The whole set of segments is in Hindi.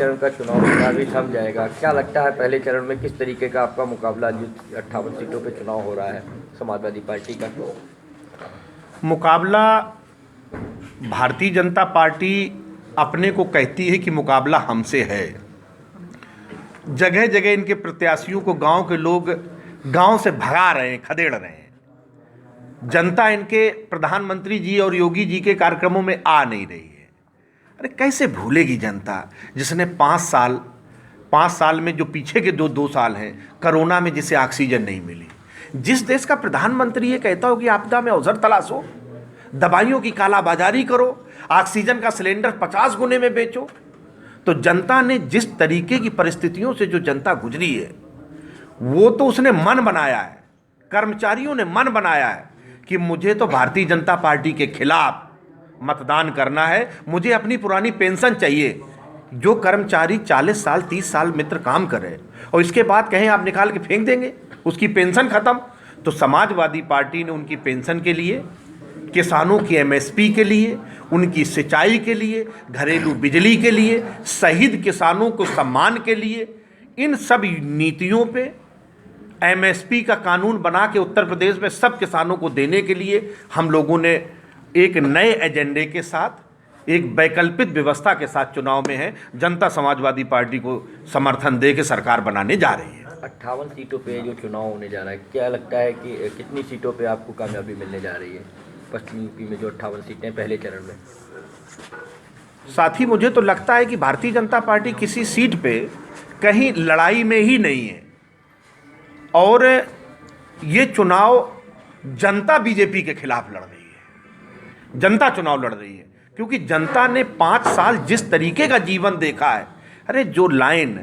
चरण का चुनाव भी थम जाएगा, क्या लगता है पहले चरण में किस तरीके का आपका मुकाबला जो 58 सीटों पे चुनाव हो रहा है समाजवादी पार्टी का? मुकाबला भारतीय जनता पार्टी अपने को कहती है कि मुकाबला हमसे है। जगह जगह इनके प्रत्याशियों को गांव के लोग गांव से भगा रहे हैं, खदेड़ रहे हैं। जनता इनके प्रधानमंत्री जी और योगी जी के कार्यक्रमों में आ नहीं रही है। अरे कैसे भूलेगी जनता जिसने 5 साल में जो पीछे के दो साल हैं कोरोना में जिसे ऑक्सीजन नहीं मिली। जिस देश का प्रधानमंत्री ये कहता हो कि आपदा में अवसर तलाशो, दवाइयों की कालाबाजारी करो, ऑक्सीजन का सिलेंडर 50 गुने में बेचो, तो जनता ने जिस तरीके की परिस्थितियों से जो जनता गुजरी है वो तो उसने मन बनाया है, कर्मचारियों ने मन बनाया है कि मुझे तो भारतीय जनता पार्टी के खिलाफ मतदान करना है, मुझे अपनी पुरानी पेंशन चाहिए। जो कर्मचारी 40 साल 30 साल मित्र काम करे और इसके बाद कहें आप निकाल के फेंक देंगे, उसकी पेंशन खत्म। तो समाजवादी पार्टी ने उनकी पेंशन के लिए, किसानों की एमएसपी के लिए, उनकी सिंचाई के लिए, घरेलू बिजली के लिए, शहीद किसानों को सम्मान के लिए, इन सब नीतियों पे एमएसपी का कानून बना के उत्तर प्रदेश में सब किसानों को देने के लिए हम लोगों ने एक नए एजेंडे के साथ, एक वैकल्पिक व्यवस्था के साथ चुनाव में है। जनता समाजवादी पार्टी को समर्थन दे के सरकार बनाने जा रही है। 58 सीटों पे जो चुनाव होने जा रहा है, क्या लगता है कि कितनी सीटों पे आपको कामयाबी मिलने जा रही है पश्चिमी यूपी में जो 58 सीटें पहले चरण में? साथ ही मुझे तो लगता है कि भारतीय जनता पार्टी किसी सीट पे कहीं लड़ाई में ही नहीं है और ये चुनाव जनता बीजेपी के खिलाफ लड़ रही है। जनता चुनाव लड़ रही है क्योंकि जनता ने 5 साल जिस तरीके का जीवन देखा है। अरे जो लाइन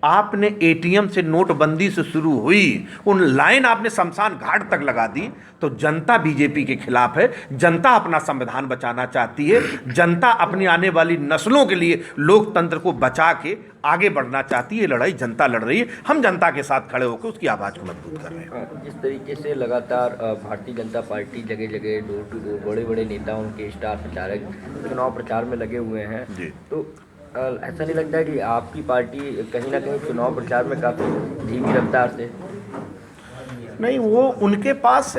आपने एटीएम से नोटबंदी से शुरू हुई, उन लाइन आपने शमशान घाट तक लगा दी, तो जनता बीजेपी के खिलाफ है। जनता अपना संविधान बचाना चाहती है, जनता अपनी आने वाली नस्लों के लिए लोकतंत्र को बचा के आगे बढ़ना चाहती है। लड़ाई जनता लड़ रही है, हम जनता के साथ खड़े होकर उसकी आवाज़ को मजबूत कर रहे हैं। जिस तरीके से लगातार भारतीय जनता पार्टी जगह जगह डोर टू डोर बड़े बड़े नेता, उनके स्टार प्रचारक चुनाव प्रचार में लगे हुए हैं, तो ऐसा नहीं लगता है कि आपकी पार्टी कहीं ना कहीं चुनाव प्रचार में काफ़ी धीमी रफ्तार से? नहीं, वो उनके पास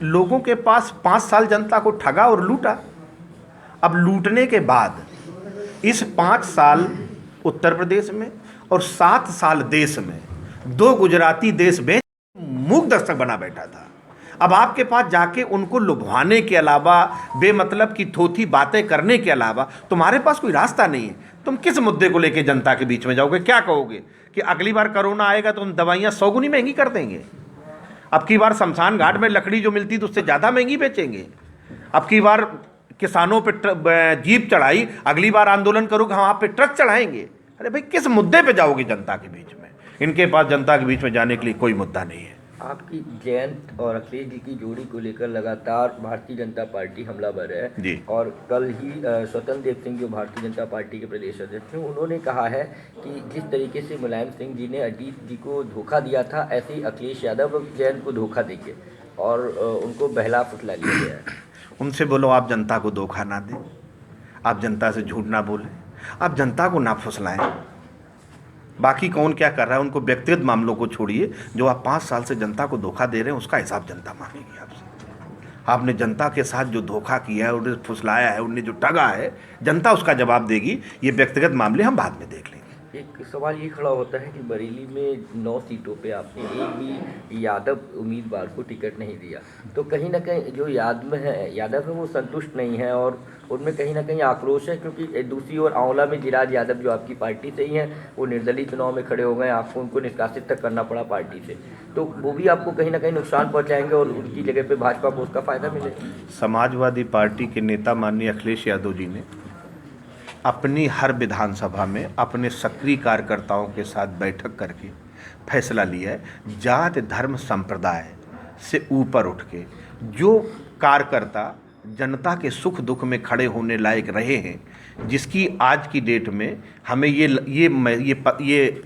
लोगों के पास 5 साल जनता को ठगा और लूटा। अब लूटने के बाद इस 5 साल उत्तर प्रदेश में और 7 साल देश में 2 गुजराती देश बेच मूक दर्शक बना बैठा था। अब आपके पास जाके उनको लुभाने के अलावा, बेमतलब की थोथी बातें करने के अलावा तुम्हारे पास कोई रास्ता नहीं है। तुम किस मुद्दे को लेके जनता के बीच में जाओगे? क्या कहोगे कि अगली बार कोरोना आएगा तो हम दवाइयाँ 100 गुनी महंगी कर देंगे? अब की बार शमशान घाट में लकड़ी जो मिलती तो उससे ज़्यादा महंगी बेचेंगे? अब की बार किसानों पे जीप चढ़ाई, अगली बार आंदोलन करोगे हम आप पे ट्रक चढ़ाएंगे? अरे भाई, किस मुद्दे पे जाओगे जनता के बीच में? इनके पास जनता के बीच में जाने के लिए कोई मुद्दा नहीं है। आपकी जयंत और अखिलेश जी की जोड़ी को लेकर लगातार भारतीय जनता पार्टी हमलावर है जी। और कल ही स्वतंत्र देव सिंह जो भारतीय जनता पार्टी के प्रदेश अध्यक्ष हैं, उन्होंने कहा है कि जिस तरीके से मुलायम सिंह जी ने अजीत जी को धोखा दिया था, ऐसे ही अखिलेश यादव जयंत को धोखा देंगे और उनको बहला फुसला लिया गया है। उनसे बोलो आप जनता को धोखा ना दें, आप जनता से झूठ ना बोलें, आप जनता को ना फुसलाएं। बाकी कौन क्या कर रहा है उनको व्यक्तिगत मामलों को छोड़िए। जो आप 5 साल से जनता को धोखा दे रहे हैं उसका हिसाब जनता मांगेगी आपसे। आपने जनता के साथ जो धोखा किया है, उन्हें फुसलाया है, उन्हें जो ठगा है, जनता उसका जवाब देगी। ये व्यक्तिगत मामले हम बाद में देख लेंगे। एक सवाल ये खड़ा होता है कि बरेली में 9 सीटों पे आपने एक भी यादव उम्मीदवार को टिकट नहीं दिया, तो कहीं ना कहीं जो यादव है वो संतुष्ट नहीं है और उनमें कहीं ना कहीं आक्रोश है, क्योंकि दूसरी ओर आंवला में जिराज यादव जो आपकी पार्टी से ही हैं, वो निर्दलीय चुनाव में खड़े हो गए, आपको उनको निष्कासित तक करना पड़ा पार्टी से, तो वो भी आपको कहीं ना कहीं नुकसान पहुँचाएंगे और उनकी जगह पर भाजपा को उसका फ़ायदा मिलेगा। समाजवादी पार्टी के नेता माननीय अखिलेश यादव जी ने अपनी हर विधानसभा में अपने सक्रिय कार्यकर्ताओं के साथ बैठक करके फैसला लिया है। जात धर्म संप्रदाय से ऊपर उठ के जो कार्यकर्ता जनता के सुख दुख में खड़े होने लायक रहे हैं, जिसकी आज की डेट में हमें ये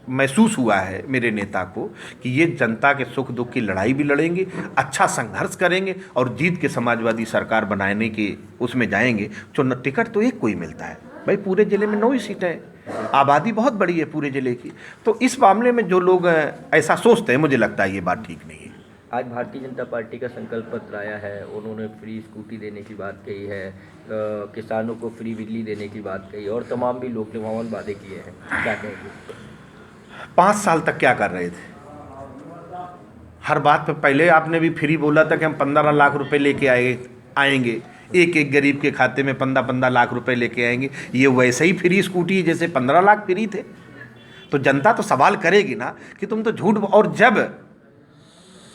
महसूस हुआ है मेरे नेता को कि ये जनता के सुख दुख की लड़ाई भी लड़ेंगे, अच्छा संघर्ष करेंगे और जीत के समाजवादी सरकार बनाने के उसमें जाएंगे। टिकट तो एक कोई मिलता है भाई, पूरे जिले में 9 ही सीटें हैं। आबादी बहुत बड़ी है पूरे ज़िले की। तो इस मामले में जो लोग ऐसा सोचते हैं, मुझे लगता है ये बात ठीक नहीं है। आज भारतीय जनता पार्टी का संकल्प पत्र आया है, उन्होंने फ्री स्कूटी देने की बात कही है, किसानों को फ्री बिजली देने की बात कही और तमाम भी लोक लुभावन वादे किए हैं, क्या कहेंगे? 5 साल तक क्या कर रहे थे? हर बात पे पहले आपने भी फ्री बोला था कि हम 15 लाख रुपए लेके आएंगे, एक एक गरीब के खाते में 15-15 लाख रुपए लेके आएंगे। ये वैसे ही फ्री स्कूटी है जैसे 15 लाख फ्री थे। तो जनता तो सवाल करेगी ना कि तुम तो झूठ। और जब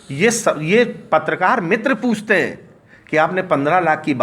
ये पत्रकार मित्र पूछते हैं कि आपने 15 लाख की बात